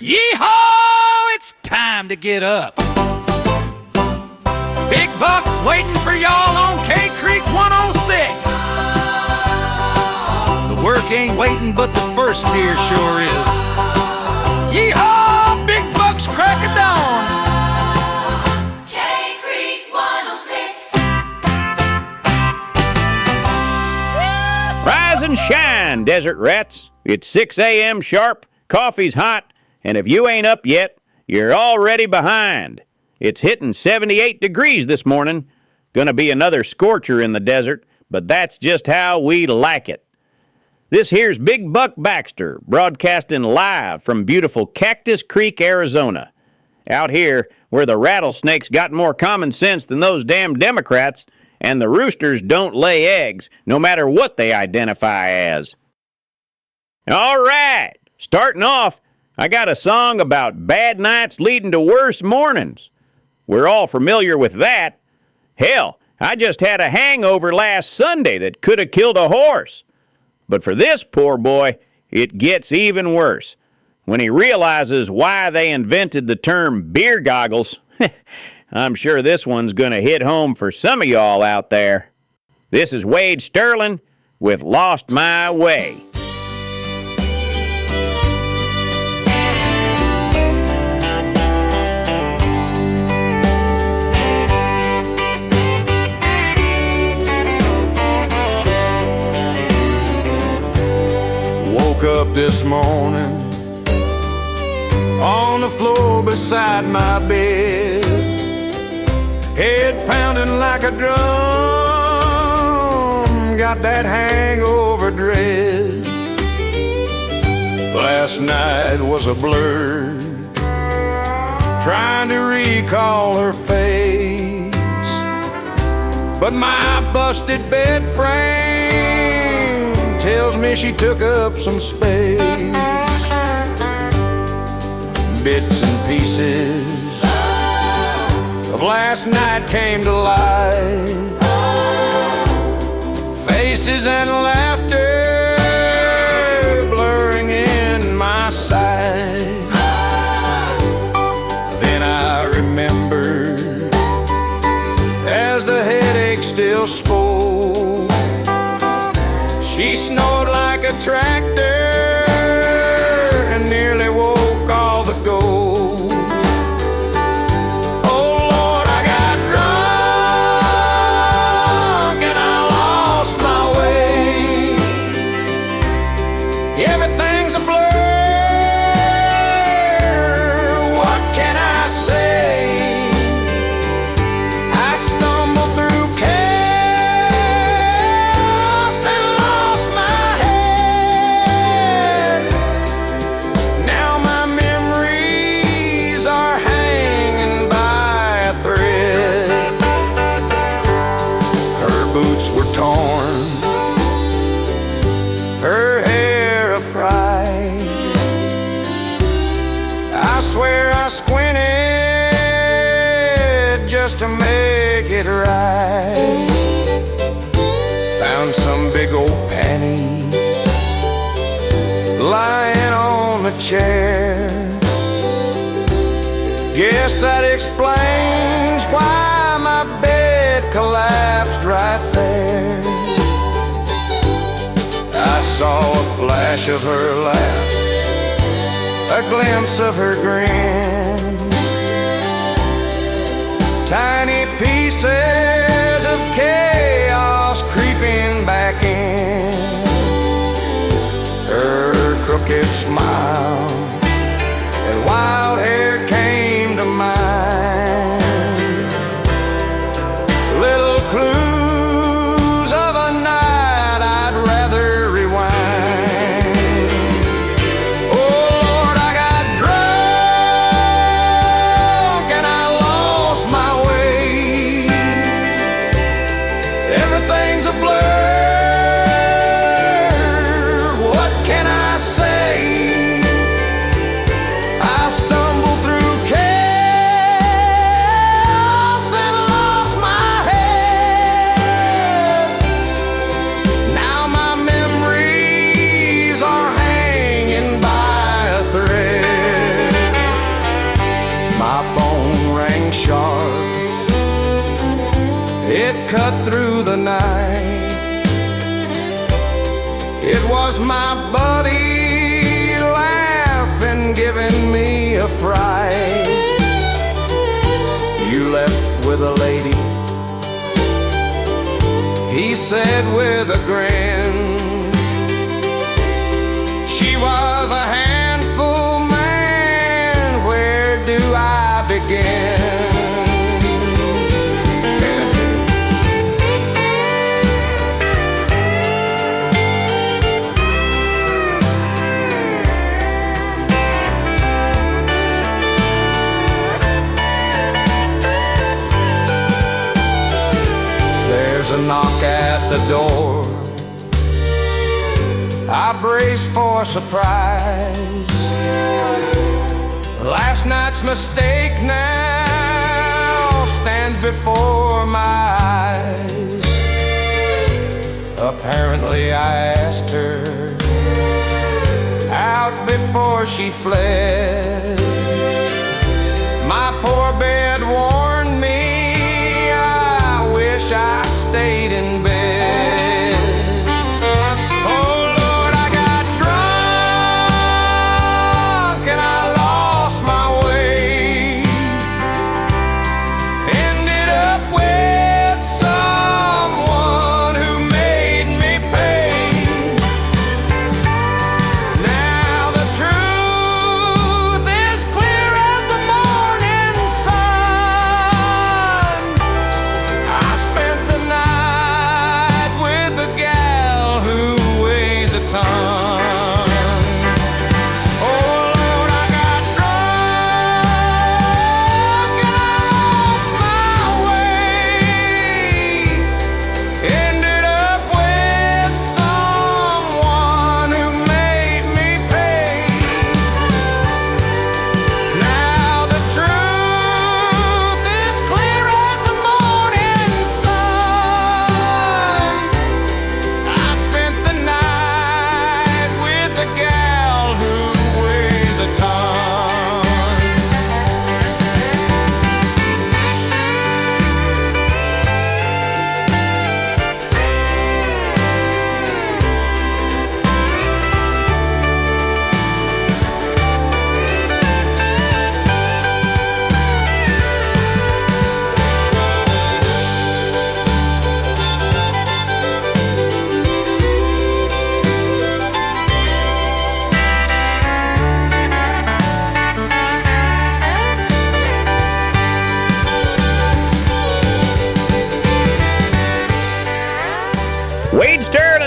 Yeehaw! It's time to get up. Big Buck's waiting for y'all on K-Creek 106. The work ain't waiting, but the first beer sure is. Yeehaw! Big Buck's crack of dawn. K-Creek 106. Rise and shine, desert rats. It's 6 a.m. sharp, coffee's hot, and if you ain't up yet, you're already behind. It's hitting 78 degrees this morning. Gonna be another scorcher in the desert, but that's just how we like it. This here's Big Buck Baxter, broadcasting live from beautiful Cactus Creek, Arizona. Out here, where the rattlesnakes got more common sense than those damn Democrats, and the roosters don't lay eggs, no matter what they identify as. All right, starting off, I got a song about bad nights leading to worse mornings. We're all familiar with that. Hell, I just had a hangover last Sunday that could have killed a horse. But for this poor boy, it gets even worse. When he realizes why they invented the term beer goggles, I'm sure this one's going to hit home for some of y'all out there. This is Wade Sterling with Lost My Way. Woke up this morning on the floor beside my bed, head pounding like a drum, got that hangover dread. Last night was a blur, trying to recall her face, but my busted bed frame tells me she took up some space. Bits and pieces of last night came to life, faces and laughter blurring in my sight. Then I remembered as the headache still spoke, she snored like a tractor and nearly woke all the gold. Oh Lord, I got drunk and I lost my way. Everything's a blur. What can I say? I stumbled through chaos and lost my head. Now my memories are hanging by a thread. Her boots were torn, her hair a fright. I swear I squinted just to make it right. Found some big old panty lying on the chair. Guess that explains why my bed collapsed right there. I saw a flash of her laugh, a glimpse of her grin, tiny pieces of chaos creeping back in. Her crooked smile and wild hair came to mind. Little clues of a night I'd rather rewind. Oh Lord, I got drunk and I lost my way. Everything's a blur. What can I say? My phone rang sharp. It cut through the night. It was my buddy laughing, giving me a fright. You left with a lady, he said with a grin. She was a handful, man, where do I begin? There's a knock at the door. I brace for surprise. Last night's mistake now stands before my eyes. Apparently I asked her out before she fled. My poor bed warned me, I wish I stayed in bed.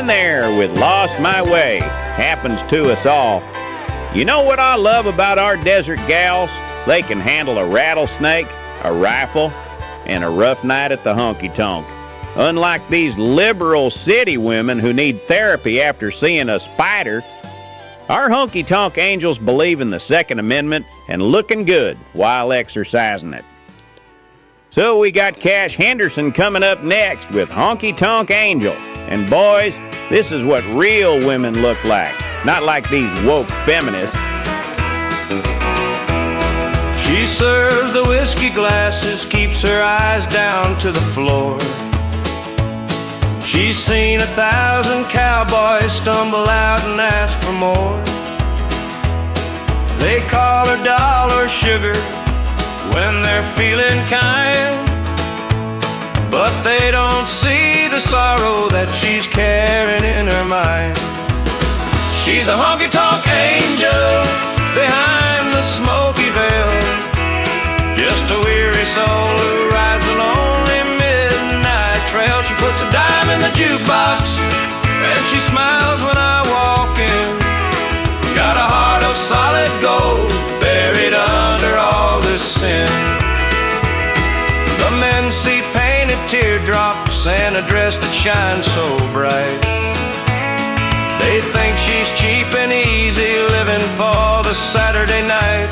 There with Lost My Way. Happens to us all. You know what I love about our desert gals? They can handle a rattlesnake, a rifle, and a rough night at the Honky Tonk. Unlike these liberal city women who need therapy after seeing a spider, our Honky Tonk angels believe in the Second Amendment and looking good while exercising it. So we got Cash Henderson coming up next with Honky Tonk Angel. And boys, this is what real women look like, not like these woke feminists. She serves the whiskey glasses, keeps her eyes down to the floor. She's seen 1,000 cowboys stumble out and ask for more. They call her dollar sugar when they're feeling kind, but they don't see the sorrow that she's carrying in her mind. She's a honky-tonk angel behind the smoky veil, just a weary soul who rides a lonely midnight trail. She puts a dime in the jukebox and she smiles when I walk in. Got a heart of solid gold buried under all this sin. The men see painted teardrops and a dress that shines so bright. They think she's cheap and easy, living for the Saturday night.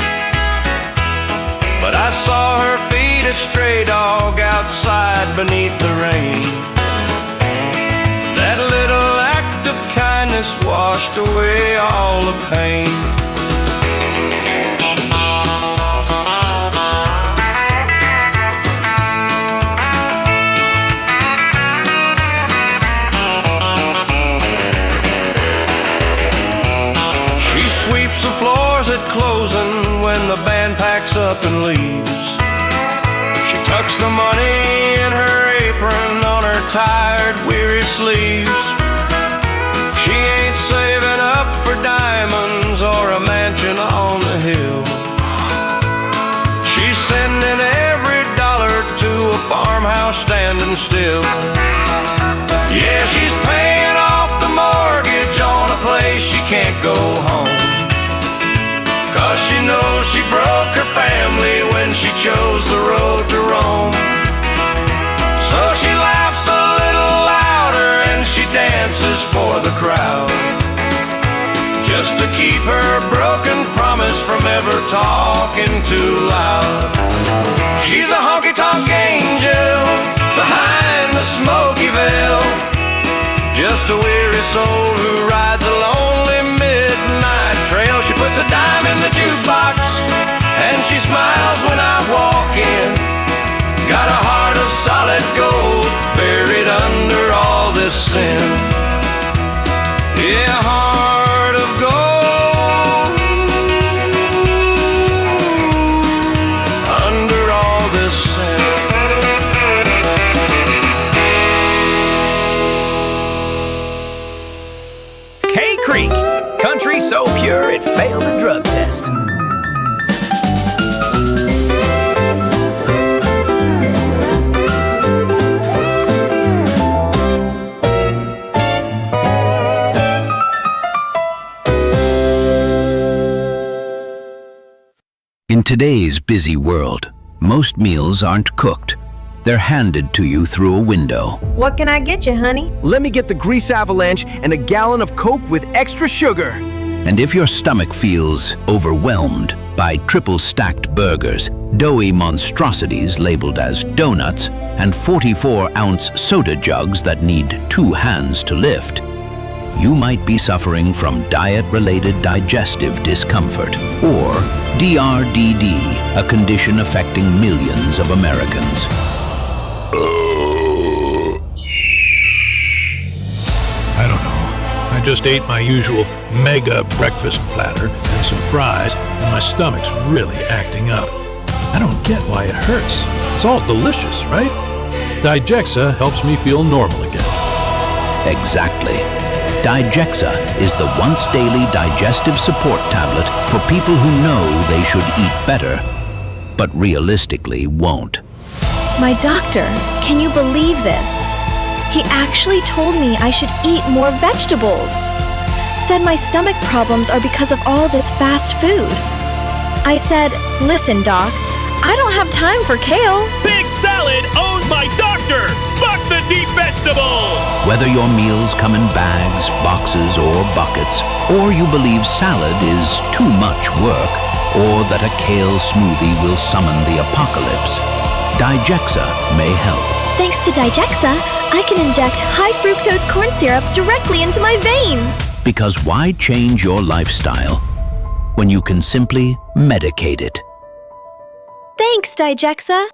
But I saw her feed a stray dog outside beneath the rain. That little act of kindness washed away all the pain. up and leaves. She tucks the money in her apron on her tired, weary sleeves. She ain't saving up for diamonds or a mansion on the hill. She's sending every dollar to a farmhouse standing still. Yeah, she's paying off the mortgage on a place she can't go home, 'cause she knows she broke her family when she chose the road to Rome. So she laughs a little louder and she dances for the crowd, just to keep her broken promise from ever talking too loud. She's a honky-tonk angel behind the smoky veil, just a weary soul who rides a lonely midnight trail. She puts a dime in the jukebox and she smiles when I walk in. Got a heart of solid gold buried under all this sin. Yeah, heart of gold under all this sin. K-CRK, country so pure it failed a drug test. In today's busy world, most meals aren't cooked. They're handed to you through a window. What can I get you, honey? Let me get the grease avalanche and a gallon of Coke with extra sugar. And if your stomach feels overwhelmed by triple-stacked burgers, doughy monstrosities labeled as donuts, and 44-ounce soda jugs that need 2 hands to lift, you might be suffering from diet-related digestive discomfort, or DRDD, a condition affecting millions of Americans. I don't know. I just ate my usual mega breakfast platter and some fries, and my stomach's really acting up. I don't get why it hurts. It's all delicious, right? Digexa helps me feel normal again. Exactly. Digexa is the once-daily digestive support tablet for people who know they should eat better, but realistically won't. My doctor, can you believe this? He actually told me I should eat more vegetables. Said my stomach problems are because of all this fast food. I said, listen, Doc, I don't have time for kale. Big Salad owns my doctor! Fuck the deep vegetable! Whether your meals come in bags, boxes, or buckets, or you believe salad is too much work, or that a kale smoothie will summon the apocalypse, Digexa may help. Thanks to Digexa, I can inject high fructose corn syrup directly into my veins. Because why change your lifestyle when you can simply medicate it? Thanks, Digexa.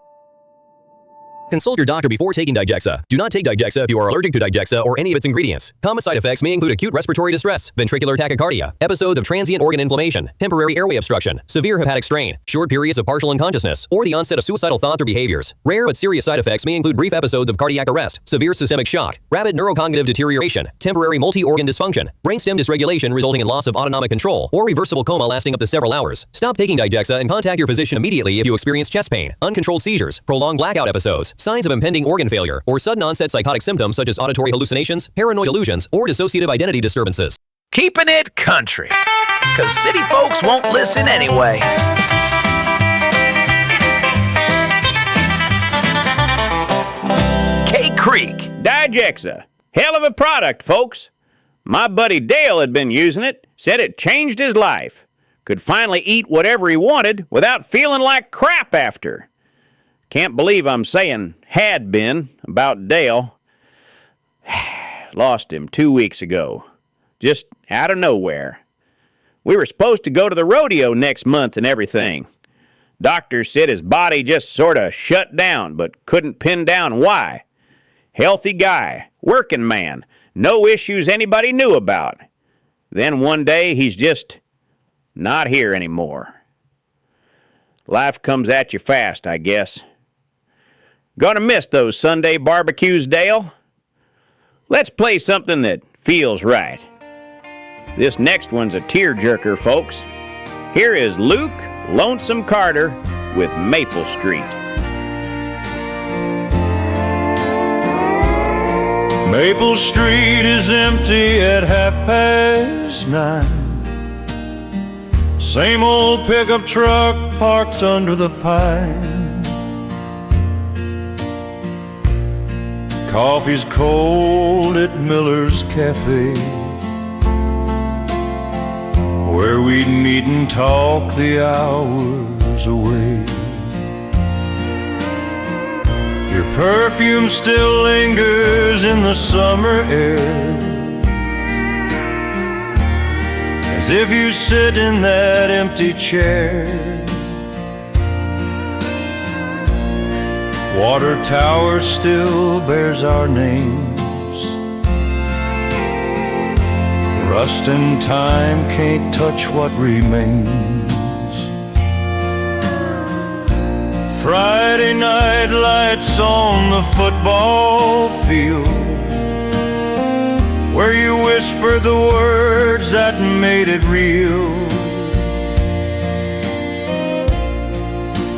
Consult your doctor before taking Digexa. Do not take Digexa if you are allergic to Digexa or any of its ingredients. Common side effects may include acute respiratory distress, ventricular tachycardia, episodes of transient organ inflammation, temporary airway obstruction, severe hepatic strain, short periods of partial unconsciousness, or the onset of suicidal thoughts or behaviors. Rare but serious side effects may include brief episodes of cardiac arrest, severe systemic shock, rapid neurocognitive deterioration, temporary multi-organ dysfunction, brainstem dysregulation resulting in loss of autonomic control, or reversible coma lasting up to several hours. Stop taking Digexa and contact your physician immediately if you experience chest pain, uncontrolled seizures, prolonged blackout episodes, signs of impending organ failure, or sudden onset psychotic symptoms such as auditory hallucinations, paranoid illusions, or dissociative identity disturbances. Keeping it country, 'cause city folks won't listen anyway. K-CRK. Digexa. Hell of a product, folks. My buddy Dale had been using it, said it changed his life. Could finally eat whatever he wanted without feeling like crap after. Can't believe I'm saying had been about Dale. Lost him 2 weeks ago. Just out of nowhere. We were supposed to go to the rodeo next month and everything. Doctors said his body just sort of shut down, but couldn't pin down why. Healthy guy, working man, no issues anybody knew about. Then one day he's just not here anymore. Life comes at you fast, I guess. Gonna miss those Sunday barbecues, Dale? Let's play something that feels right. This next one's a tearjerker, folks. Here is Luke Lonesome Carter with Maple Street. Maple Street is empty at 9:30. Same old pickup truck parked under the pine. Coffee's cold at Miller's Cafe, where we'd meet and talk the hours away. Your perfume still lingers in the summer air, as if you sit in that empty chair. Water tower still bears our names. Rust and time can't touch what remains. Friday night lights on the football field, where you whispered the words that made it real.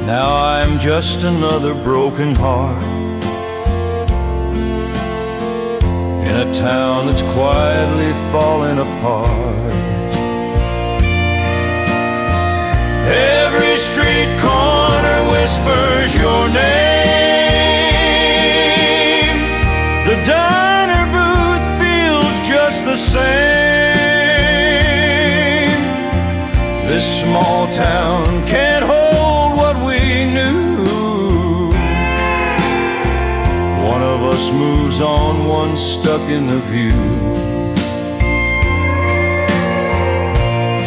Now I'm just another broken heart in a town that's quietly falling apart. Every street corner whispers your name. The diner booth feels just the same. This small town can't hold what we knew. One of us moves on, one stuck in the view.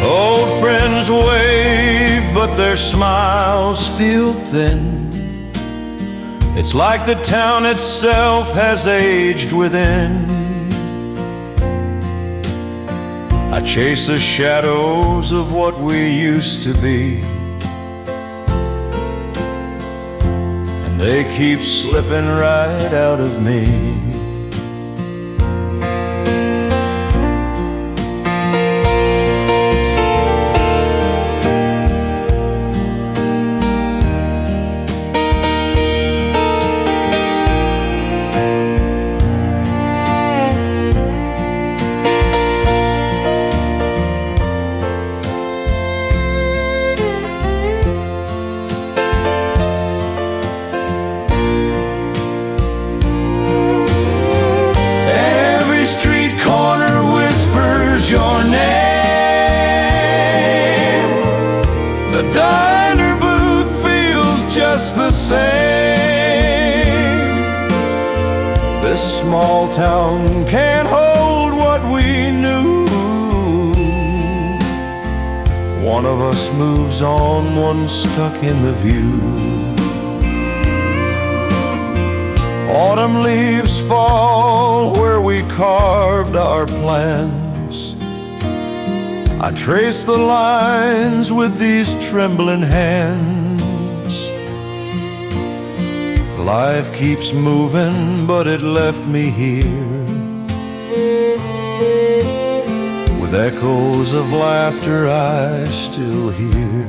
Old friends wave, but their smiles feel thin. It's like the town itself has aged within. I chase the shadows of what we used to be, and they keep slipping right out of me. Small town can't hold what we knew. One of us moves on, one stuck in the view. Autumn leaves fall where we carved our plans. I trace the lines with these trembling hands. Life keeps moving, but it left me here with echoes of laughter I still hear.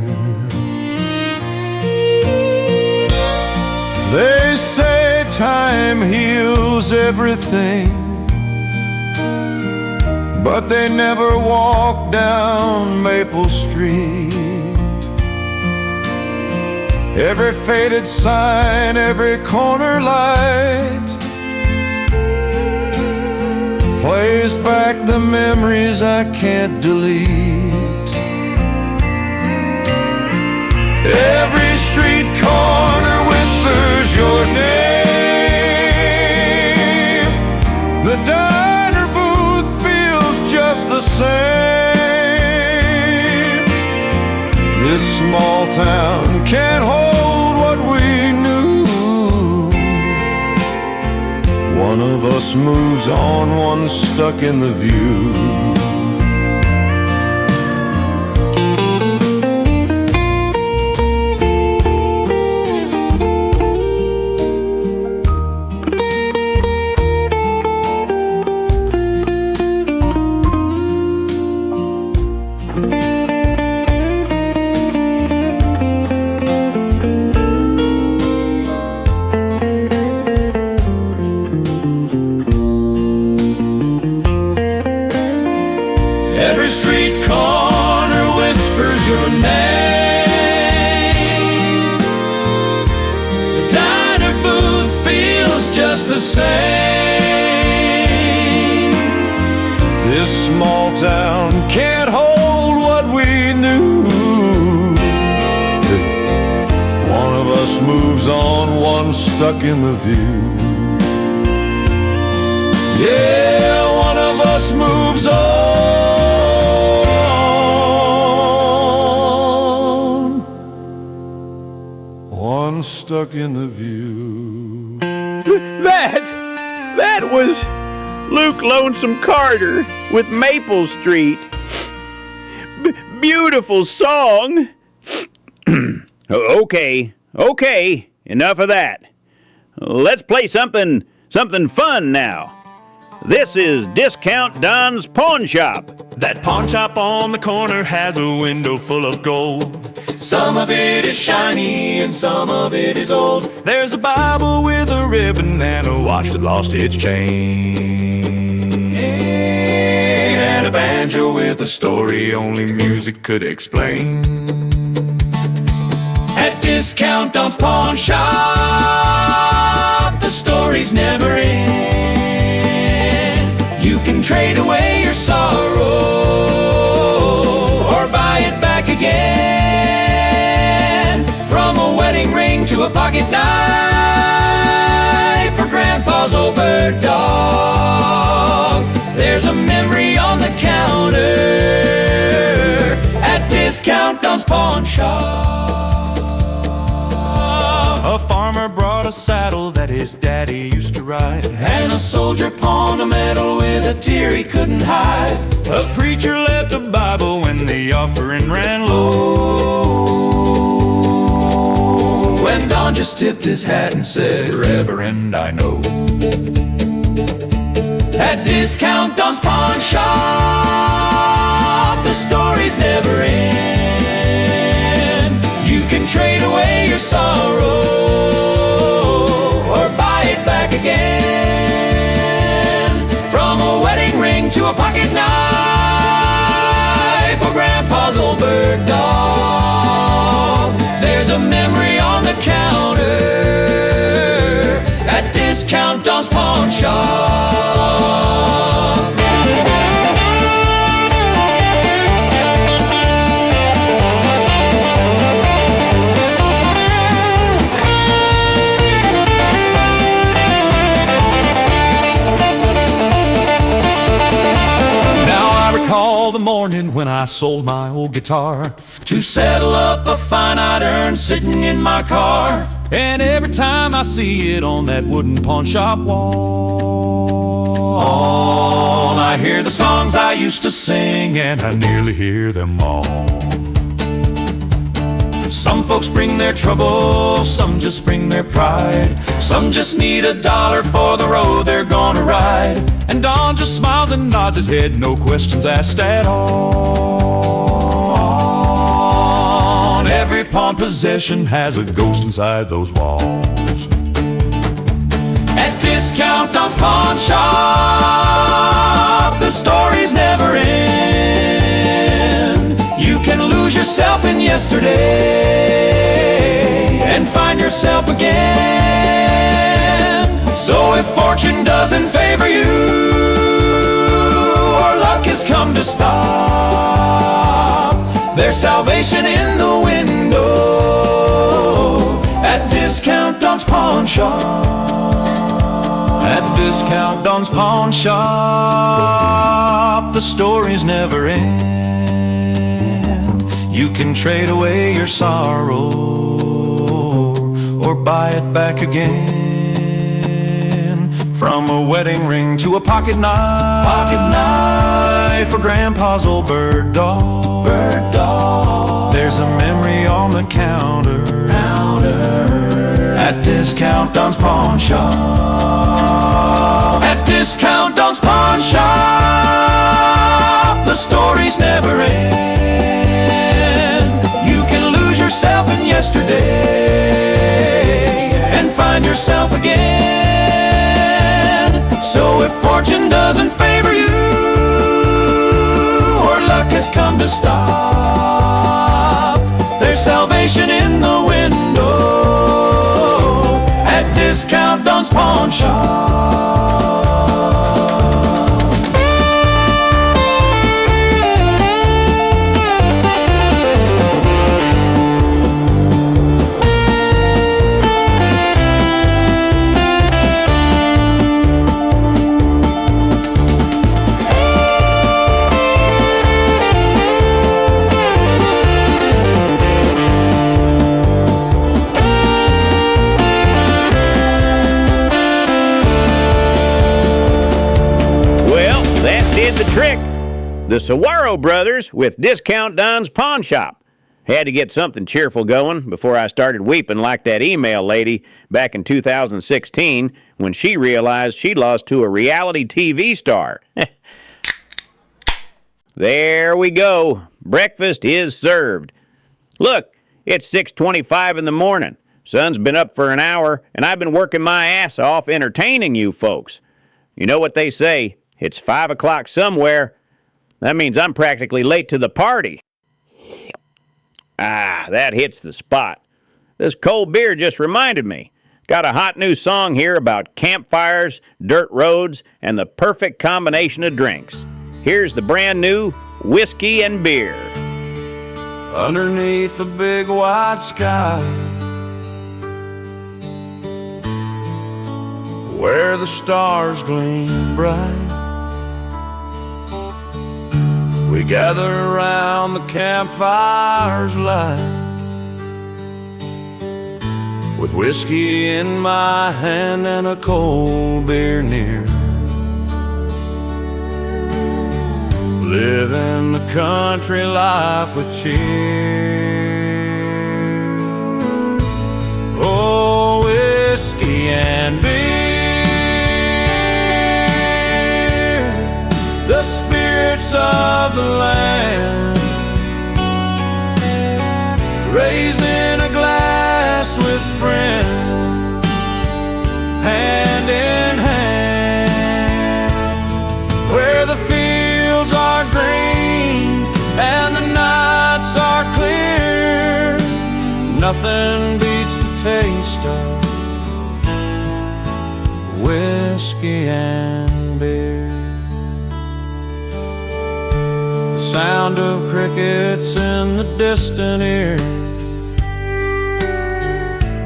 They say time heals everything, but they never walk down Maple Street. Every faded sign, every corner light plays back the memories I can't delete. Every street corner whispers your name. The diner booth feels just the same. This small town can't hold what we knew. One of us moves on, one stuck in the view. same. This small town can't hold what we knew. One of us moves on, one stuck in the view. Yeah, one of us moves on, one stuck in the view. That was Luke Lonesome Carter with Maple Street. Beautiful song. Okay, enough of that. Let's play something fun now. This is Discount Don's Pawn Shop. That pawn shop on the corner has a window full of gold. Some of it is shiny and some of it is old. There's a Bible with a ribbon and a watch that lost its chain. And a banjo with a story only music could explain. At Discount Don's Pawn Shop, the stories never end. You can trade away your sorrow or buy it back again. From a wedding ring to a pocket knife for Grandpa's old bird dog, there's a memory on the counter at Discount Don's Pawn Shop. A farmer brought a saddle that his daddy used to ride, and a soldier pawned a medal with a tear he couldn't hide. A preacher left a Bible when the offering ran low, and Don just tipped his hat and said, "Reverend, I know." At Discount Don's Pawn Shop, the stories never end. You can trade away your sorrow or buy it back again. From a wedding ring to a pocket knife for Grandpa's old bird dog, there's a memory on the counter at Discount Don's Pawn Shop. The morning when I sold my old guitar to settle up a fine I'd earned sitting in my car. And every time I see it on that wooden pawn shop wall, I hear the songs I used to sing and I nearly hear them all. Some folks bring their trouble, some just bring their pride. Some just need $1 for the road they're gonna ride. And Don just smiles and nods his head, no questions asked at all. Every pawn possession has a ghost inside those walls. At Discount Don's Pawn Shop, the stories never end. You can lose yourself in yesterday and find yourself again. So if fortune doesn't favor you or luck has come to stop, there's salvation in the window at Discount Don's Pawn Shop. At Discount Don's Pawn Shop, the stories never end. You can trade away your sorrow or buy it back again. From a wedding ring to a pocket knife for Grandpa's old bird dog, there's a memory on the counter at Discount Don's Pawn Shop. At Discount Don's Pawn Shop, the stories never end. You can lose yourself in yesterday and find yourself again. So if fortune doesn't favor you or luck has come to stop, there's salvation in the window at Discount Don's Don's Pawn Shop. The trick. The Saguaro brothers with Discount Don's Pawn Shop. Had to get something cheerful going before I started weeping like that email lady back in 2016 when she realized she lost to a reality TV star. There we go. Breakfast is served. Look, it's 6:25 in the morning. Sun's been up for an hour, and I've been working my ass off entertaining you folks. You know what they say, it's 5 o'clock somewhere. That means I'm practically late to the party. Ah, that hits the spot. This cold beer just reminded me. Got a hot new song here about campfires, dirt roads, and the perfect combination of drinks. Here's the brand new Whiskey and Beer. Underneath the big white sky, where the stars gleam bright, we gather around the campfire's light, with whiskey in my hand and a cold beer near, living the country life with cheer. Oh, whiskey and beer, the spirits of the land, raising a glass with friends, hand in hand, where the fields are green and the nights are clear. Nothing beats the taste of whiskey and beer. Sound of crickets in the distant ear,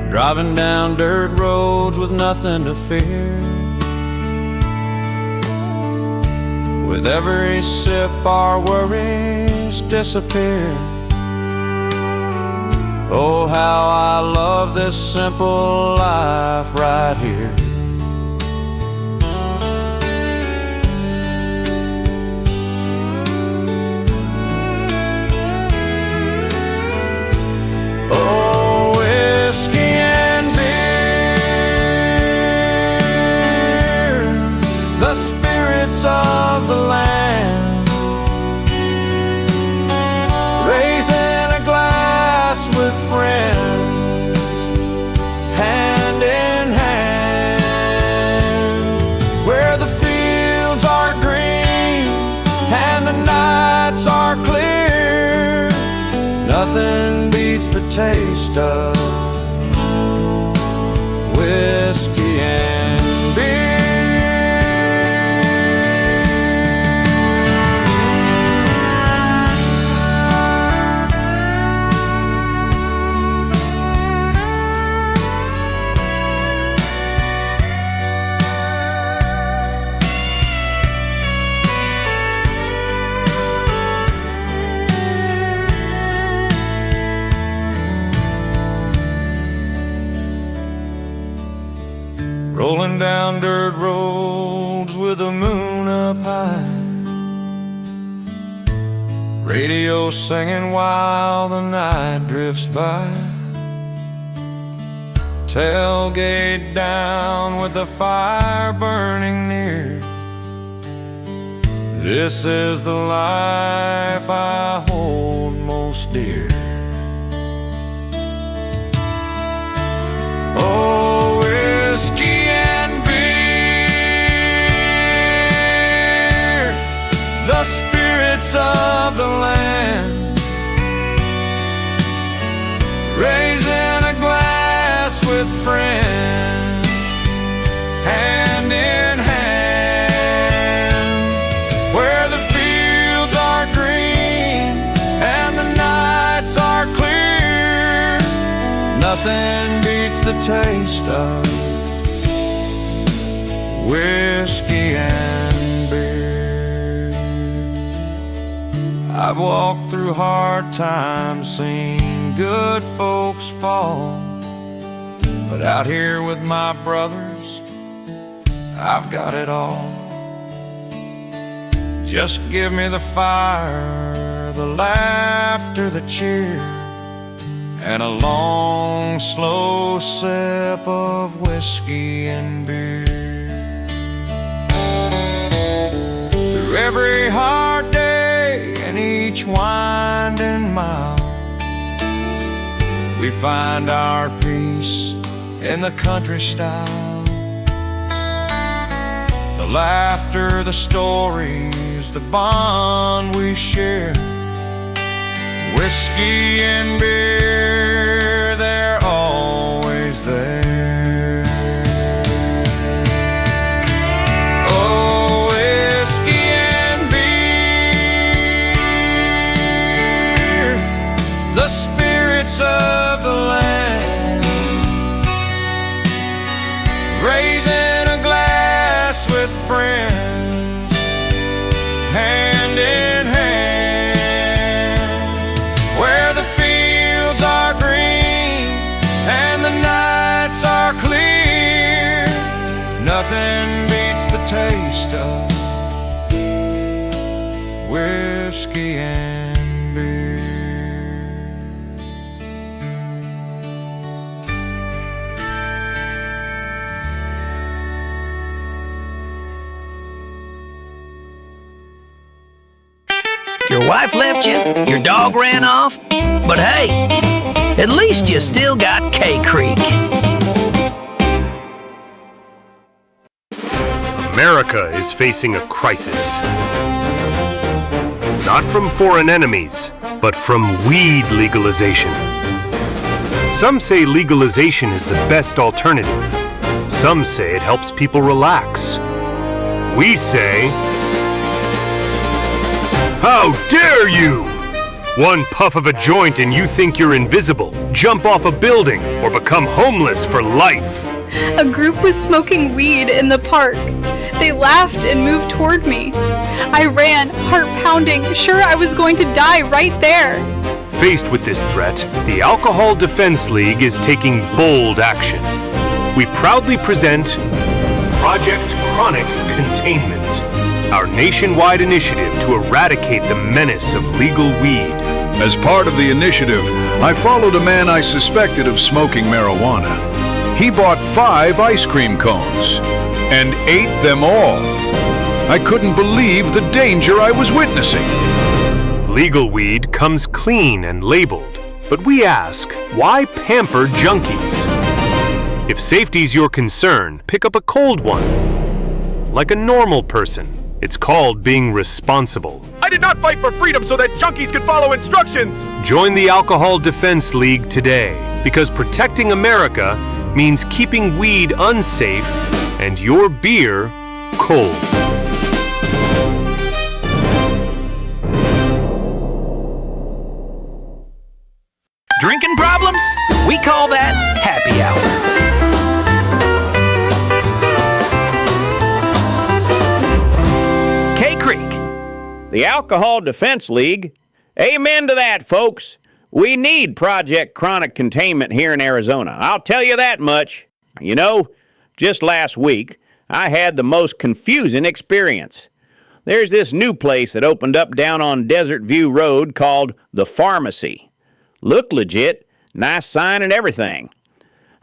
driving down dirt roads with nothing to fear. With every sip our worries disappear. Oh, how I love this simple life right here. Oh, whiskey and beer, the spirits of the land, raising a glass with friends, hand in hand, where the fields are green and the nights are clear. Nothing beats the taste of whiskey and beer. Rolling down dirt roads with the moon up high, radio singing while the night drifts by, tailgate down with the fire burning near. This is the life I hold most dear. Oh, whiskey and beer, the spirits of the land, raising a glass with friends, hand in hand, where the fields are green and the nights are clear. Nothing beats the taste of whiskey and beer. I've walked through hard times, seen good folks fall, but out here with my brothers, I've got it all. Just give me the fire, the laughter, the cheer, and a long, slow sip of whiskey and beer. Through every hard day and each winding mile, we find our peace in the country style. The laughter, the stories, the bond we share. Whiskey and beer, they're always there. Oh, whiskey and beer, the spirits of the land, raising a glass with friends, hand in hand, where the fields are green and the nights are clear. Nothing beats the taste of whiskey and beer. Your wife left you, your dog ran off, but hey, at least you still got K-CRK. America is facing a crisis. Not from foreign enemies, but from weed legalization. Some say legalization is the best alternative. Some say it helps people relax. We say, how dare you! One puff of a joint and you think you're invisible, jump off a building, or become homeless for life. A group was smoking weed in the park. They laughed and moved toward me. I ran, heart pounding, sure I was going to die right there. Faced with this threat, the Alcohol Defense League is taking bold action. We proudly present Project Chronic Containment, our nationwide initiative to eradicate the menace of legal weed. As part of the initiative, I followed a man I suspected of smoking marijuana. He bought 5 ice cream cones and ate them all. I couldn't believe the danger I was witnessing. Legal weed comes clean and labeled, but we ask, why pamper junkies? If safety's your concern, pick up a cold one. Like a normal person. It's called being responsible. I did not fight for freedom so that junkies could follow instructions! Join the Alcohol Defense League today, because protecting America means keeping weed unsafe and your beer cold. Drinking problems? We call that happy hour. K-CRK. The Alcohol Defense League. Amen to that, folks. We need Project Chronic Containment here in Arizona. I'll tell you that much. You know, just last week, I had the most confusing experience. There's this new place that opened up down on Desert View Road called The Pharmacy. Looked legit, nice sign and everything.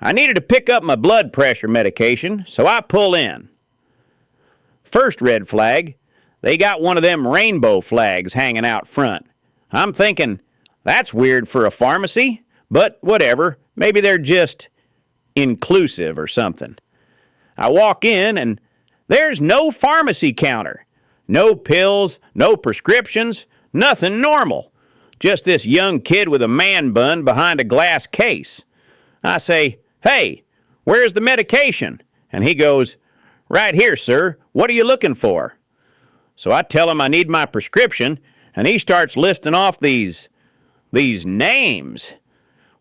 I needed to pick up my blood pressure medication, so I pull in. First red flag, they got one of them rainbow flags hanging out front. I'm thinking, that's weird for a pharmacy, but whatever, maybe they're just inclusive or something. I walk in and there's no pharmacy counter. No pills, no prescriptions, nothing normal. Just this young kid with a man bun behind a glass case. I say, hey, where's the medication? And he goes, Right here, sir. What are you looking for? So I tell him I need my prescription, and he starts listing off these names.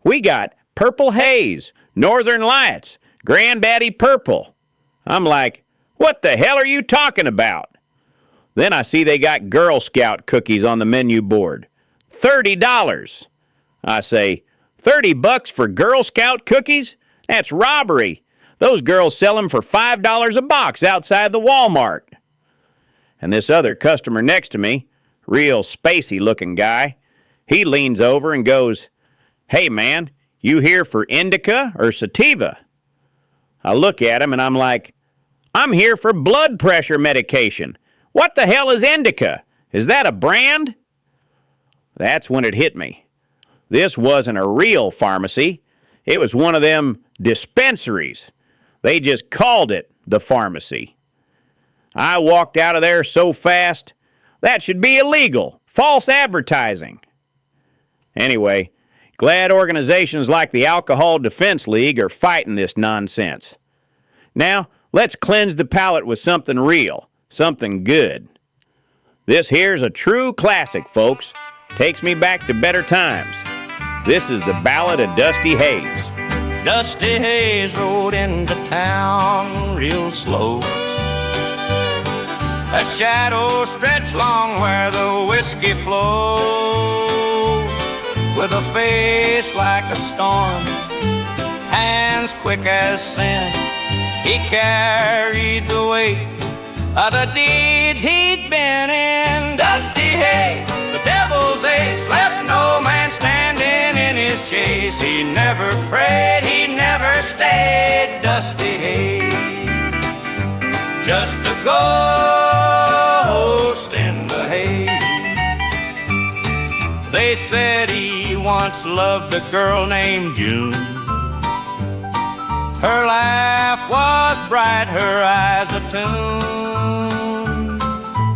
We got Purple Haze, Northern Lights, Granddaddy Purple. I'm like, what the hell are you talking about? Then I see they got Girl Scout cookies on the menu board. $30. I say, $30 for Girl Scout cookies? That's robbery. Those girls sell them for $5 a box outside the Walmart. And this other customer next to me, real spacey looking guy, he leans over and goes, hey man, you here for indica or sativa? I look at him and I'm like, I'm here for blood pressure medication. What the hell is indica? Is that a brand? That's when it hit me. This wasn't a real pharmacy. It was one of them dispensaries. They just called it the pharmacy. I walked out of there so fast, that should be illegal. False advertising. Anyway, glad organizations like the Alcohol Defense League are fighting this nonsense. Now, let's cleanse the palate with something real, something good. This here's a true classic, folks. Takes me back to better times. This is the Ballad of Dusty Hayes. Dusty Hayes rode into town real slow. A shadow stretched long where the whiskey flowed. With a face like a storm, hands quick as sin, he carried the weight of the deeds he'd been in. Dusty Hayes, the devil's ace, left no man standing in his chase. He never prayed, he never stayed. Dusty Hayes, just a ghost in the haze. They said he once loved a girl named June. Her laugh was bright, her eyes a tune.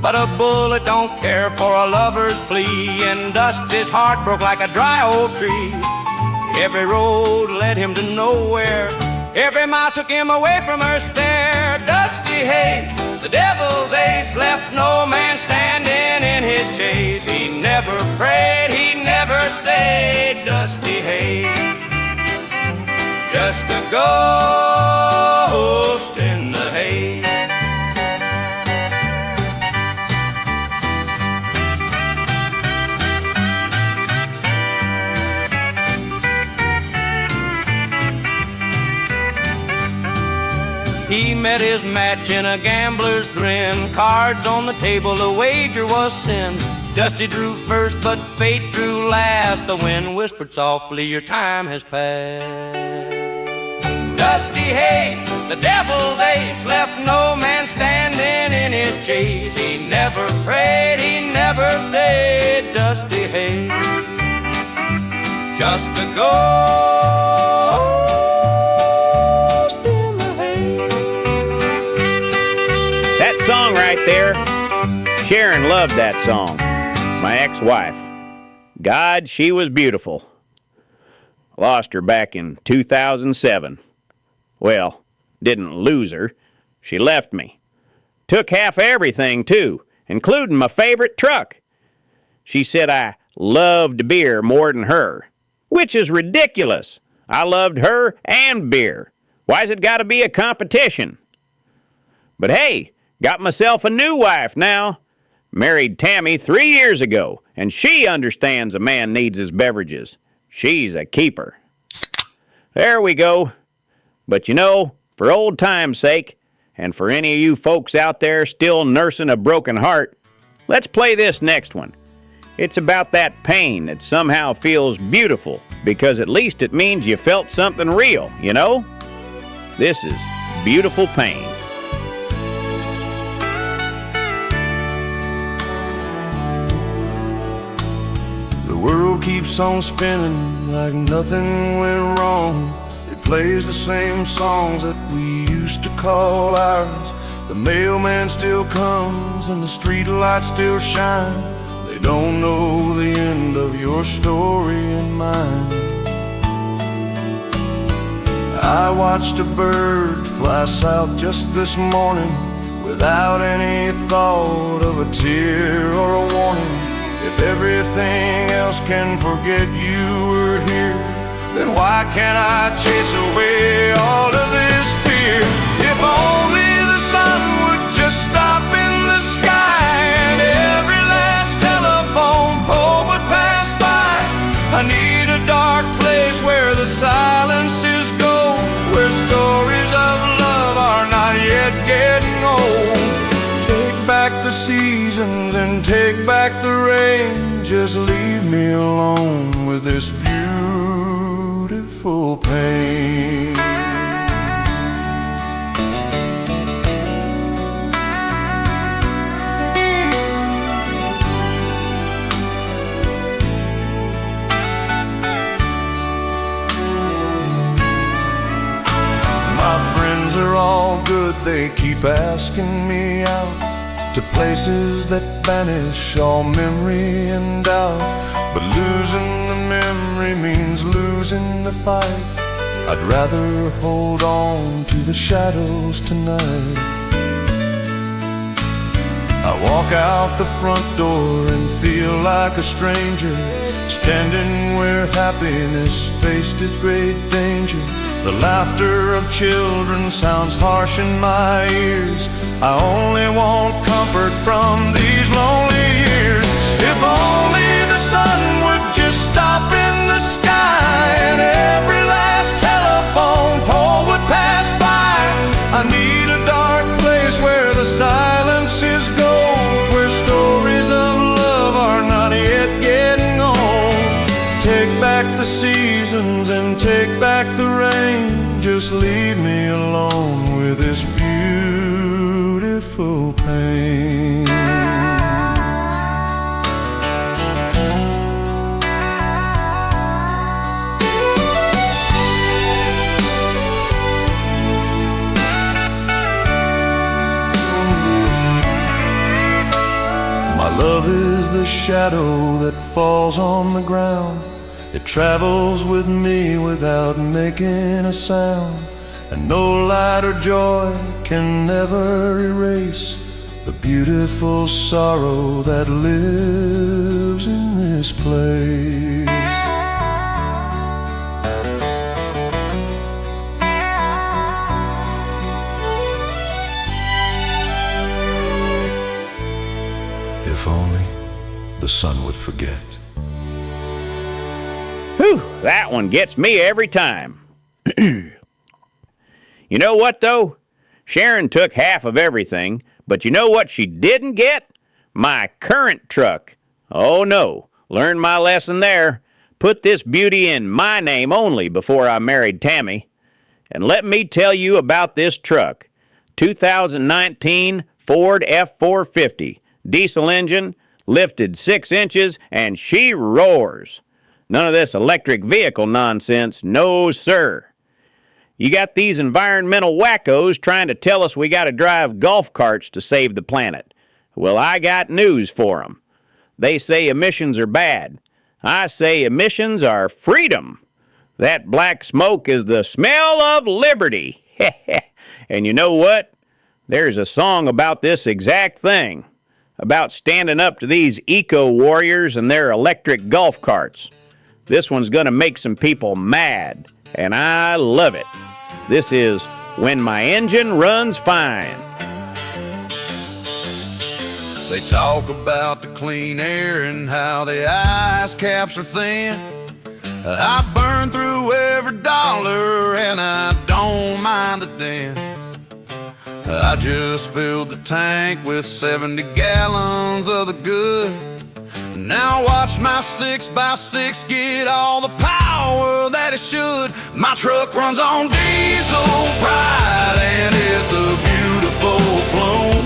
But a bullet don't care for a lover's plea, and Dusty's heart broke like a dry old tree. Every road led him to nowhere, every mile took him away from her stare. Dusty Hayes, the devil's ace, left no man standing in his chase. He never prayed, he never stayed. Dusty Hayes, just a ghost in the haze. He met his match in a gambler's grin. Cards on the table, a wager was sin. Dusty drew first, but fate drew last. The wind whispered softly, your time has passed. Dusty Hayes, the devil's ace, left no man standing in his chase. He never prayed, he never stayed. Dusty Hayes, just a ghost in the haze. That song right there, Sharon loved that song. My ex-wife. God, she was beautiful. Lost her back in 2007. Well, didn't lose her. She left me. Took half everything, too, including my favorite truck. She said I loved beer more than her, which is ridiculous. I loved her and beer. Why's it got to be a competition? But hey, got myself a new wife now. Married Tammy 3 years ago, and she understands a man needs his beverages. She's a keeper. There we go. But you know, for old time's sake, and for any of you folks out there still nursing a broken heart, let's play this next one. It's about that pain that somehow feels beautiful, because at least it means you felt something real, you know? This is Beatiful Pain. The world keeps on spinning like nothing went wrong. It plays the same songs that we used to call ours. The mailman still comes and the street lights still shine. They don't know the end of your story and mine. I watched a bird fly south just this morning without any thought of a tear or a warning. If everything else can forget you were here, then why can't I chase away all of this fear? If only the sun would just stop in the sky and every last telephone pole would pass by. I need a dark place where the silence is gold, where stories of love are not yet getting old. Take back the seasons and take back the rain. Just leave me alone with this beautiful pain. My friends are all good, they keep asking me out to places that banish all memory and doubt. But losing the memory means losing the fight. I'd rather hold on to the shadows tonight. I walk out the front door and feel like a stranger, standing where happiness faced its great danger. The laughter of children sounds harsh in my ears. I only want comfort from these lonely years. If only the sun would just stop in the sky and every last telephone pole would pass by. I need a dark place where the silence is gold, where stories of love are not yet getting old. Take back the seasons and take back the rain. Just leave me alone with this beautiful pain. My love is the shadow that falls on the ground. It travels with me without making a sound, and no light or joy can never erase the beautiful sorrow that lives in this place. If only the sun would forget. Whew, that one gets me every time. You know what, though? Sharon took half of everything, but you know what she didn't get? My current truck. Oh, no. Learned my lesson there. Put this beauty in my name only before I married Tammy. And let me tell you about this truck. 2019 Ford F450. Diesel engine, lifted 6 inches, and she roars. None of this electric vehicle nonsense, no sir. You got these environmental wackos trying to tell us we got to drive golf carts to save the planet. Well, I got news for them. They say emissions are bad. I say emissions are freedom. That black smoke is the smell of liberty. And you know what? There's a song about this exact thing, about standing up to these eco-warriors and their electric golf carts. This one's gonna make some people mad, and I love it. This is When My Engine Runs Fine. They talk about the clean air and how the ice caps are thin. I burn through every dollar and I don't mind the dent. I just filled the tank with 70 gallons of the good. Now watch my 6x6 get all the power that it should. My truck runs on diesel pride and it's a beautiful plume.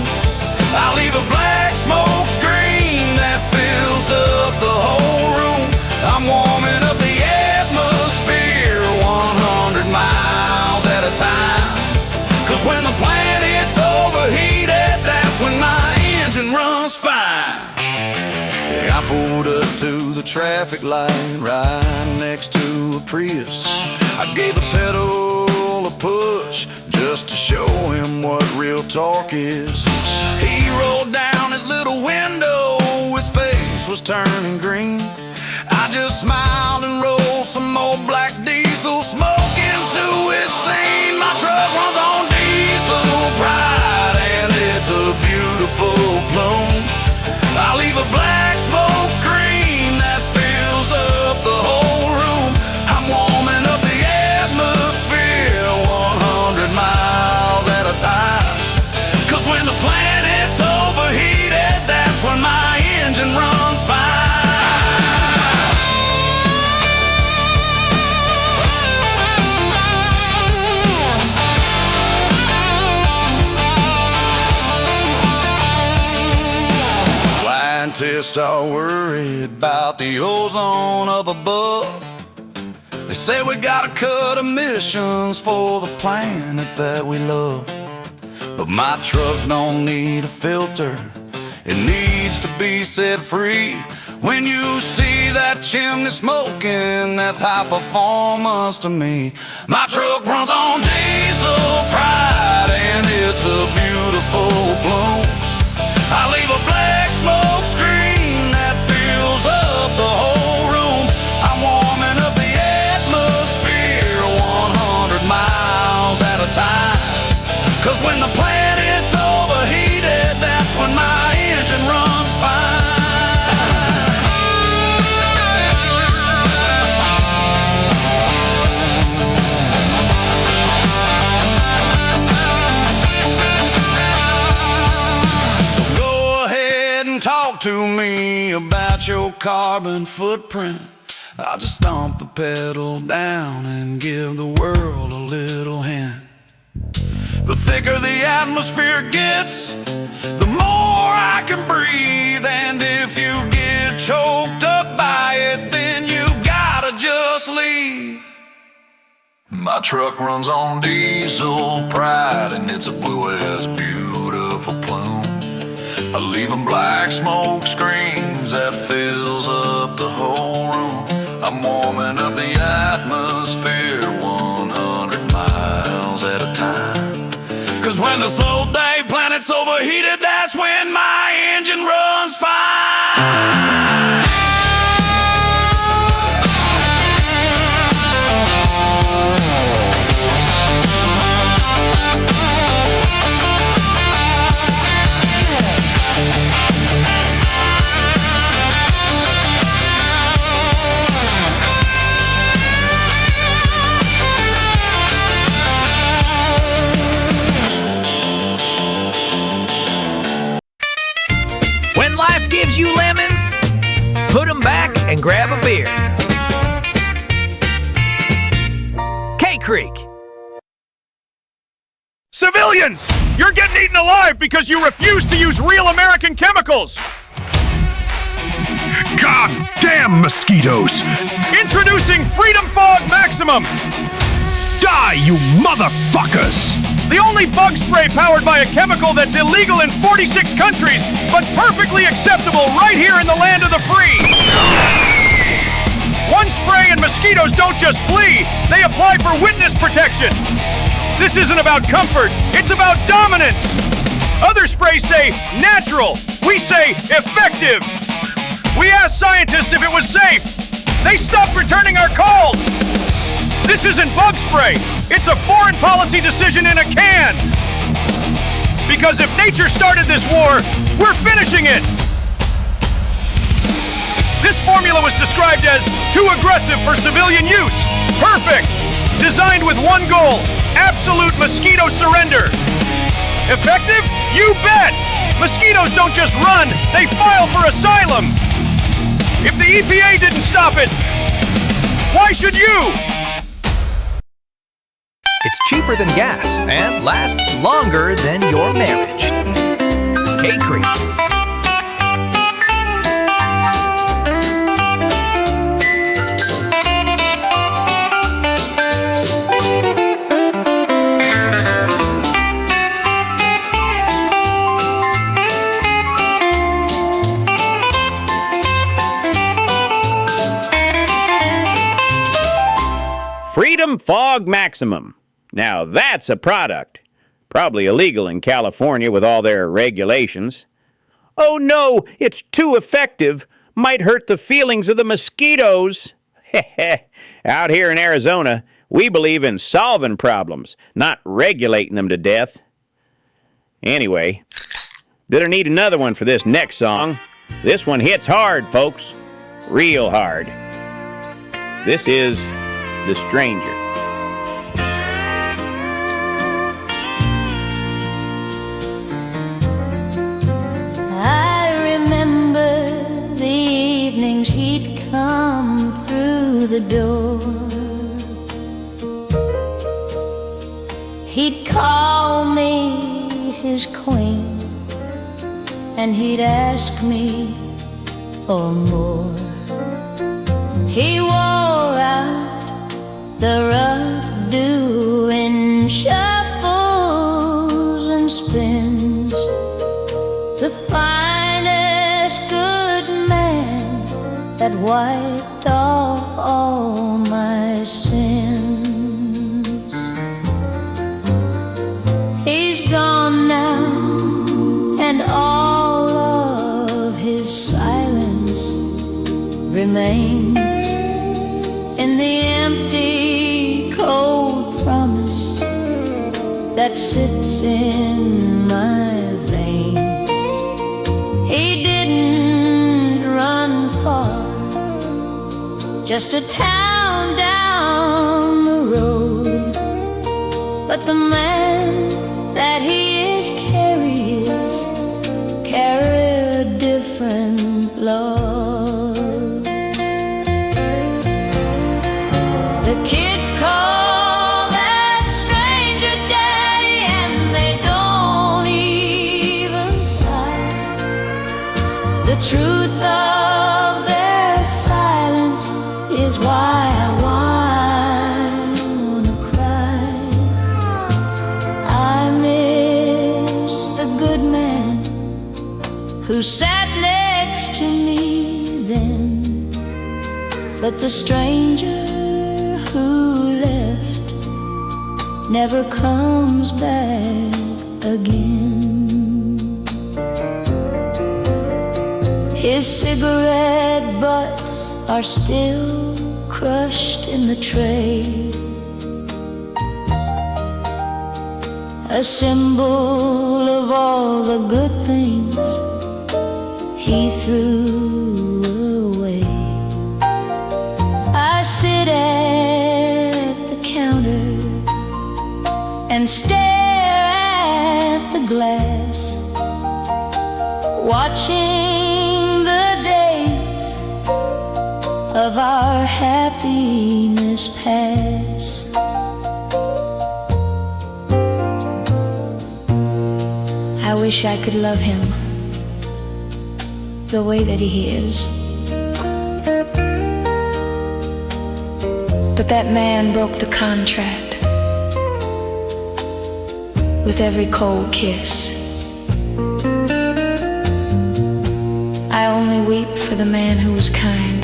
I leave a black smoke screen that fills up the whole room. I'm warming up the atmosphere 100 miles at a time. Cause when the planet's overheated, that's when my engine runs fine. I pulled up to the traffic light right next to a Prius. I gave the pedal bush just to show him what real talk is. He rolled down his little window, his face was turning green. I just smiled and rolled some old black diesel smoke into his scene. My truck runs on diesel pride and it's a beautiful plume. I leave a black smoke screen that fills up the whole room. I'm warming up the atmosphere 100 miles at a time. 'Cause when the planet's overheated, that's when my engine runs fine. Scientists are worried about the ozone up above. They say we gotta cut emissions for the planet that we love. But my truck don't need a filter, it needs to be set free. When you see that chimney smoking, that's high performance to me. My truck runs on diesel pride and it's a beautiful plume. I leave a black smoke screen that fills up the whole room. I'm warming up the atmosphere 100 miles at a time. 'Cause when the planet's overheated, that's when my engine runs fine. Talk to me about your carbon footprint. I'll just stomp the pedal down and give the world a little hint. The thicker the atmosphere gets, the more I can breathe. And if you get choked up by it, then you gotta just leave. My truck runs on diesel pride and it's a blue-ass beautiful plume. I leave them black smoke screens that fills up the whole room. I'm warming up the atmosphere 100 miles at a time. 'Cause when the slow day planet's overheated, that's when my engine runs fine. When life gives you lemons, put them back and grab a beer. K-CRK. Civilians! You're getting eaten alive because you refuse to use real American chemicals! God damn mosquitoes! Introducing Freedom Fog Maximum! Die, you motherfuckers! The only bug spray powered by a chemical that's illegal in 46 countries, but perfectly acceptable right here in the land of the free! One spray and mosquitoes don't just flee, they apply for witness protection! This isn't about comfort, it's about dominance! Other sprays say natural, we say effective! We asked scientists if it was safe. They stopped returning our calls! This isn't bug spray, it's a foreign policy decision in a can! Because if nature started this war, we're finishing it! This formula was described as too aggressive for civilian use. Perfect! Designed with one goal, absolute mosquito surrender. Effective? You bet! Mosquitoes don't just run, they file for asylum! If the EPA didn't stop it, why should you? It's cheaper than gas and lasts longer than your marriage. K-CRK. Freedom Fog Maximum. Now that's a product. Probably illegal in California with all their regulations. Oh no, it's too effective. Might hurt the feelings of the mosquitoes. Out here in Arizona, we believe in solving problems, not regulating them to death. Anyway, gonna need another one for this next song. This one hits hard, folks. Real hard. This is The Stranger. I remember the evenings he'd come through the door. He'd call me his queen, and he'd ask me for more. He wore out the rug doing shuffles and spins. The finest good man that wiped off all my sins. He's gone now, and all of his silence remains in the empty, cold promise that sits in my veins. He didn't run far, just a town down the road, but the man that he is carry a different love. The kids call that stranger daddy, and they don't even sigh. The truth of their silence is why I wanna cry. I miss the good man who sat next to me then, but the stranger who left never comes back again. His cigarette butts are still crushed in the tray, a symbol of all the good things he threw away. I sit at the counter and stare at the glass, watching the days of our happiness pass. I wish I could love him the way that he is. But that man broke the contract with every cold kiss. I only weep for the man who was kind.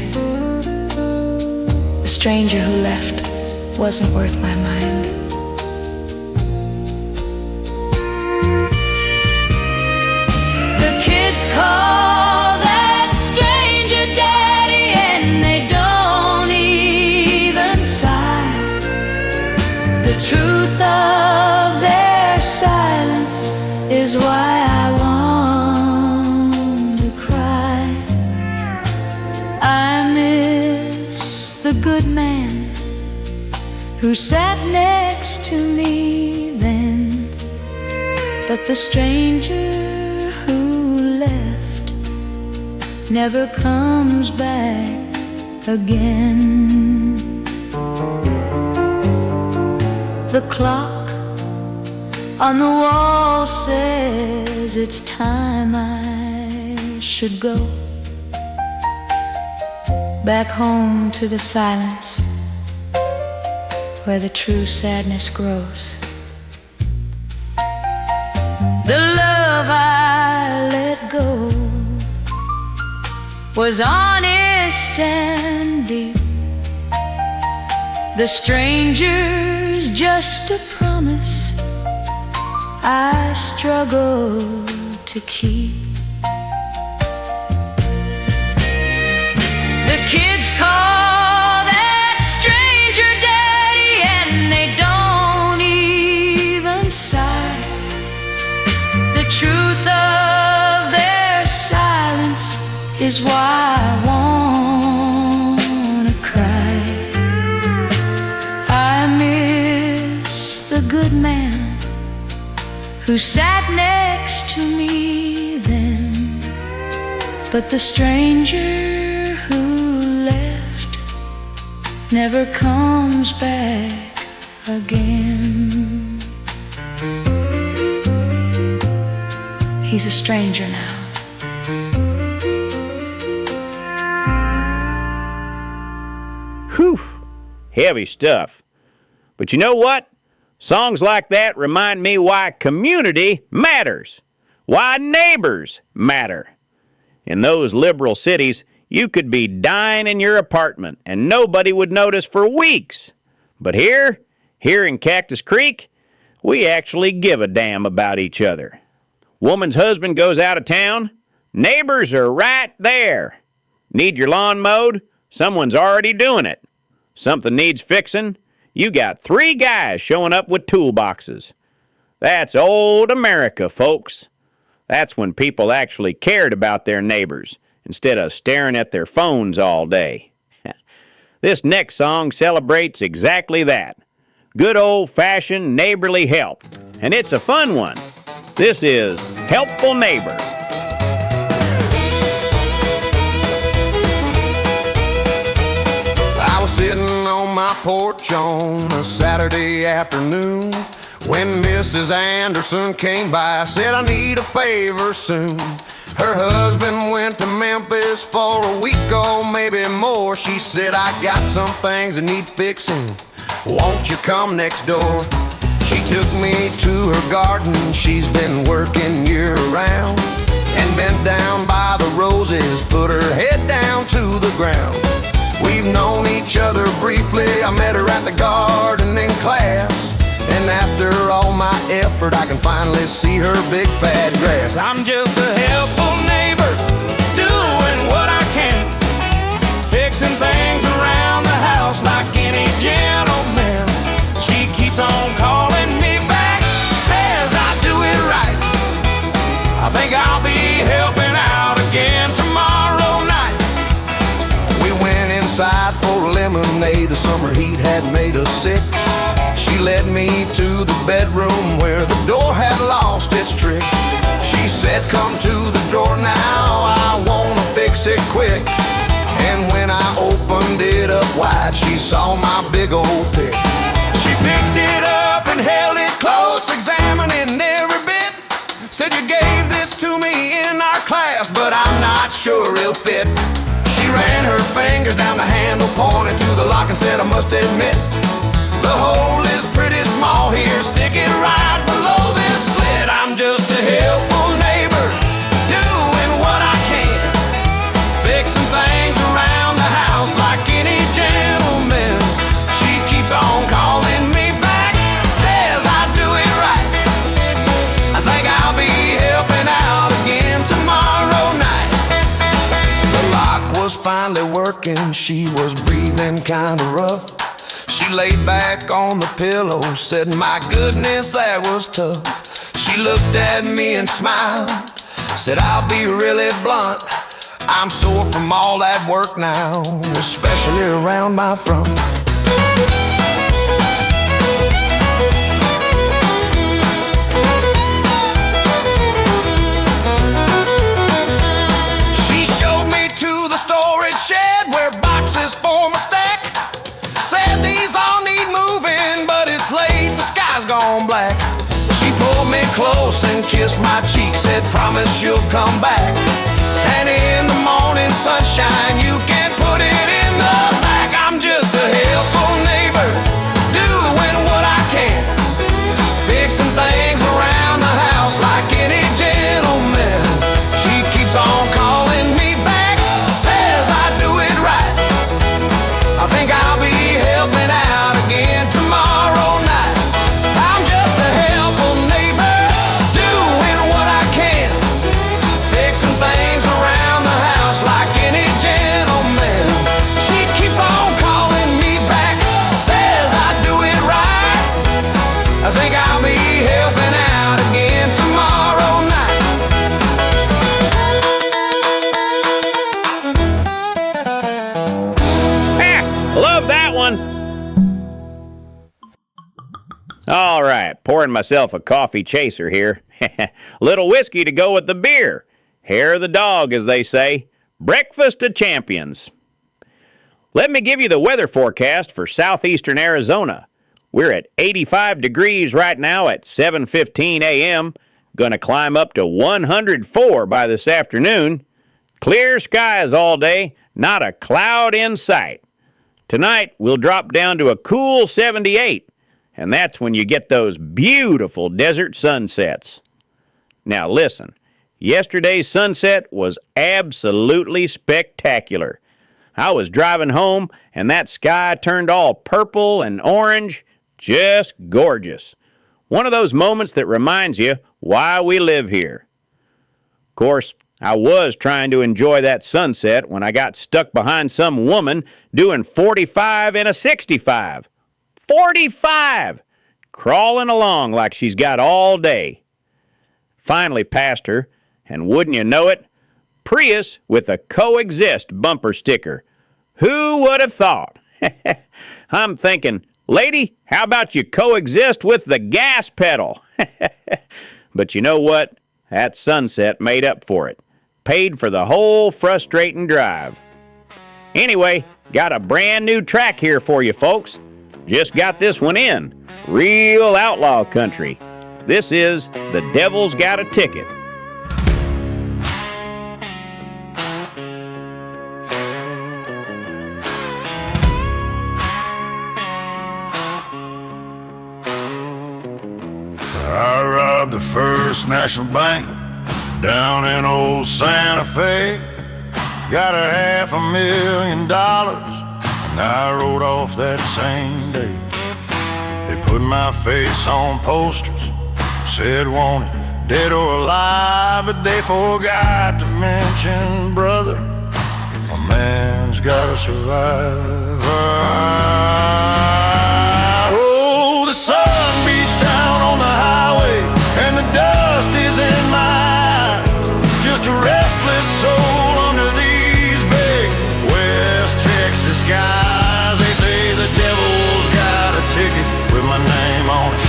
The stranger who left wasn't worth my mind. The kids call that stranger daddy, and they don't even sigh. The truth of their silence is why I want to cry. I miss the good man who sat next to me then, but the stranger who left never comes back again. The clock on the wall says it's time I should go back home to the silence where the true sadness grows. The love I let go was honest and deep. The stranger future's just a promise I struggle to keep. The kids call that stranger daddy, and they don't even sigh. The truth of their silence is why I wanna cry. I miss the good man who sat next to me then, but the stranger who left never comes back again. He's a stranger now. Whew, heavy stuff. But you know what? Songs like that remind me why community matters, why neighbors matter. In those liberal cities, you could be dying in your apartment and nobody would notice for weeks. But here in Cactus Creek, we actually give a damn about each other. Woman's husband goes out of town, neighbors are right there. Need your lawn mowed? Someone's already doing it. Something needs fixing? You got 3 guys showing up with toolboxes. That's old America, folks. That's when people actually cared about their neighbors instead of staring at their phones all day. This next song celebrates exactly that. Good old-fashioned neighborly help. And it's a fun one. This is Helpful Neighbor. I was sitting on my porch on a Saturday afternoon when Mrs. Henderson came by. Said, I need a favor soon. Her husband went to Memphis for a week or maybe more. She said, I got some things that need fixing. Won't you come next door? She took me to her garden. She's been working year-round and bent down by the roses, put her head down to the ground. We've known each other briefly. I met her at the gardening class, and after all my effort, I can finally see her big fat grass. I'm just a helpful neighbor, doing what I can, fixing things around the house like any gentleman. She keeps on calling me back, says I do it right. I think I'll be helping out again tomorrow night. We went inside for lemonade. The summer heat had made us sick. She led me to the bedroom where the door had lost its trick. She said, come to the drawer now, I wanna fix it quick. And when I opened it up wide, she saw my big old pick. She picked it up and held it close, examining every bit. Said, you gave this to me in our class, but I'm not sure it'll fit. She ran her fingers down the handle, pointed to the lock and said, I must admit, the hole is pretty small here, stick it right below this slit. I'm just a helpful neighbor, doing what I can, fixing things around the house like any gentleman. She keeps on calling me back, says I do it right. I think I'll be helping out again tomorrow night. The lock was finally working, she was breathing kinda rough. She laid back on the pillow, said, my goodness, that was tough. She looked at me and smiled, said, I'll be really blunt. I'm sore from all that work now, especially around my front. She showed me to the storage shed where boxes form a stack. Said these all need moving, but it's late, the sky's gone black. She pulled me close and kissed my cheek, said, promise you'll come back. And in the morning sunshine, you can put it in the back. I'm just a helpful neighbor, doing what I can, fixing things around the house like any gentleman. She keeps on calling me back, says I do it right. I think I'll be helping out again tomorrow night. All right, pouring myself a coffee chaser here. Little whiskey to go with the beer. Hair of the dog, as they say. Breakfast of champions. Let me give you the weather forecast for southeastern Arizona. We're at 85 degrees right now at 7:15 a.m. Going to climb up to 104 by this afternoon. Clear skies all day, not a cloud in sight. Tonight, we'll drop down to a cool 78, and that's when you get those beautiful desert sunsets. Now listen, yesterday's sunset was absolutely spectacular. I was driving home, and that sky turned all purple and orange, just gorgeous. One of those moments that reminds you why we live here. Of course, I was trying to enjoy that sunset when I got stuck behind some woman doing 45 in a 65. 45! Crawling along like she's got all day. Finally passed her, and wouldn't you know it, Prius with a coexist bumper sticker. Who would have thought? I'm thinking, lady, how about you coexist with the gas pedal? But you know what? That sunset made up for it. Paid for the whole frustrating drive. Anyway, got a brand new track here for you folks. Just got this one in. Real outlaw country. This is The Devil's Got a Ticket. I robbed the First National Bank down in old Santa Fe. Got $500,000 and I rode off that same day. They put my face on posters, said wanted dead or alive, but they forgot to mention, brother, a man's gotta survive. Oh, the sun beats down on the highway and the dust is in my eyes. Just a restless soul under these big West Texas skies. They say the devil's got a ticket with my name on it.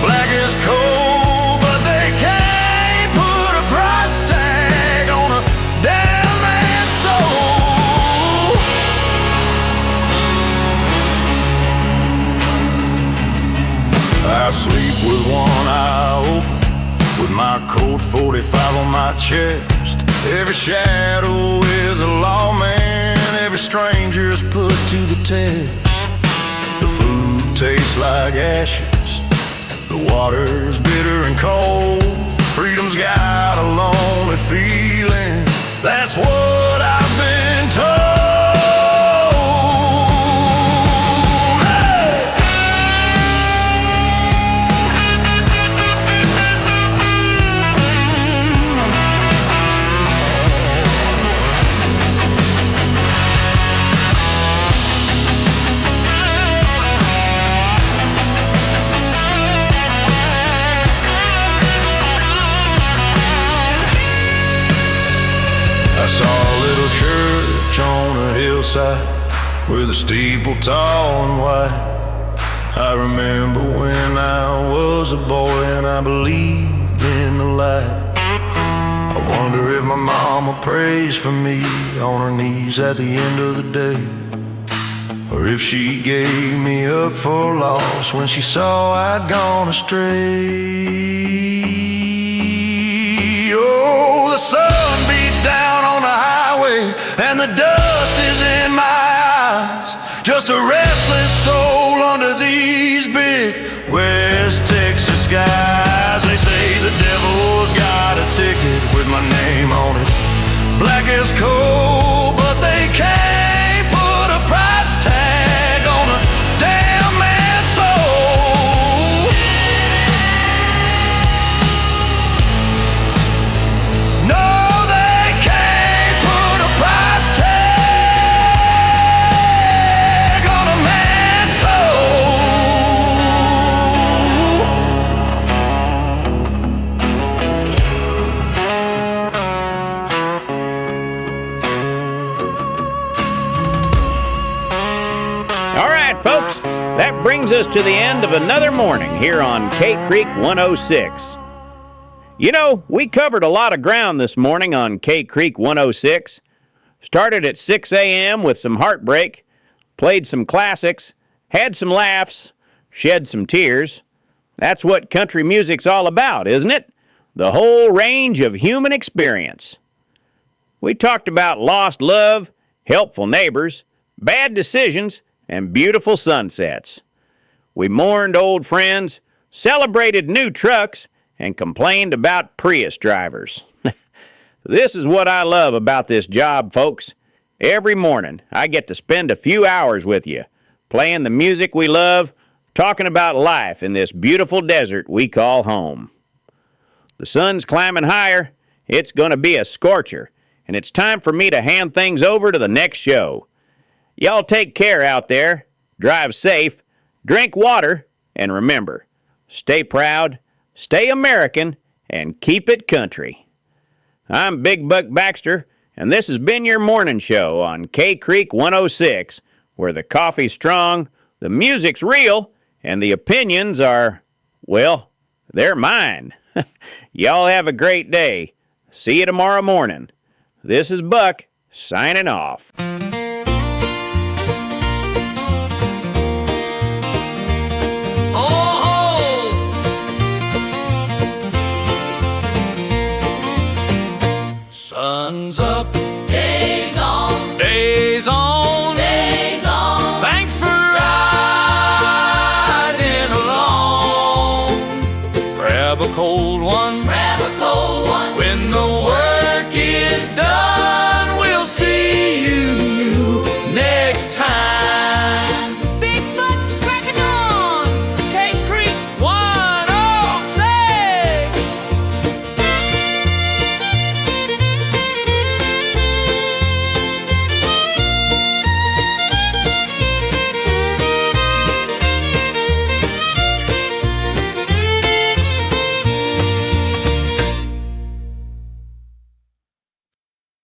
Black as coal, but they can't put a price tag on a damn man's soul. I sleep with one eye open, with my Colt 45 on my chest. Every shadow is a lawman, every stranger is put to the test. The food tastes like ashes, the water's bitter and cold. Freedom's got a lonely feeling, that's what I've been told. I saw a little church on a hillside with a steeple tall and white. I remember when I was a boy and I believed in the light. I wonder if my mama prays for me on her knees at the end of the day, or if she gave me up for loss when she saw I'd gone astray. Oh, the sun beats down on the highway and the dust is in my eyes. Just a restless soul under these big West Texas skies. They say the devil's got a ticket with my name on it. Black as coal, but they can't put a price tag on a damn man's soul. No, they can't put a price tag on a man's us to the end of another morning here on K-Creek 106. You know, we covered a lot of ground this morning on K-Creek 106. Started at 6 a.m. with some heartbreak, played some classics, had some laughs, shed some tears. That's what country music's all about, isn't it? The whole range of human experience. We talked about lost love, helpful neighbors, bad decisions, and beautiful sunsets. We mourned old friends, celebrated new trucks, and complained about Prius drivers. This is what I love about this job, folks. Every morning, I get to spend a few hours with you, playing the music we love, talking about life in this beautiful desert we call home. The sun's climbing higher, it's going to be a scorcher, and it's time for me to hand things over to the next show. Y'all take care out there, drive safe, drink water, and remember, stay proud, stay American, and keep it country. I'm Big Buck Baxter, and this has been your morning show on K-Creek 106, where the coffee's strong, the music's real, and the opinions are, well, they're mine. Y'all have a great day. See you tomorrow morning. This is Buck, signing off. Sun's up, days on, days on, days on. Thanks for riding along. Grab a cold one, grab a cold one. When the work is done, we'll see you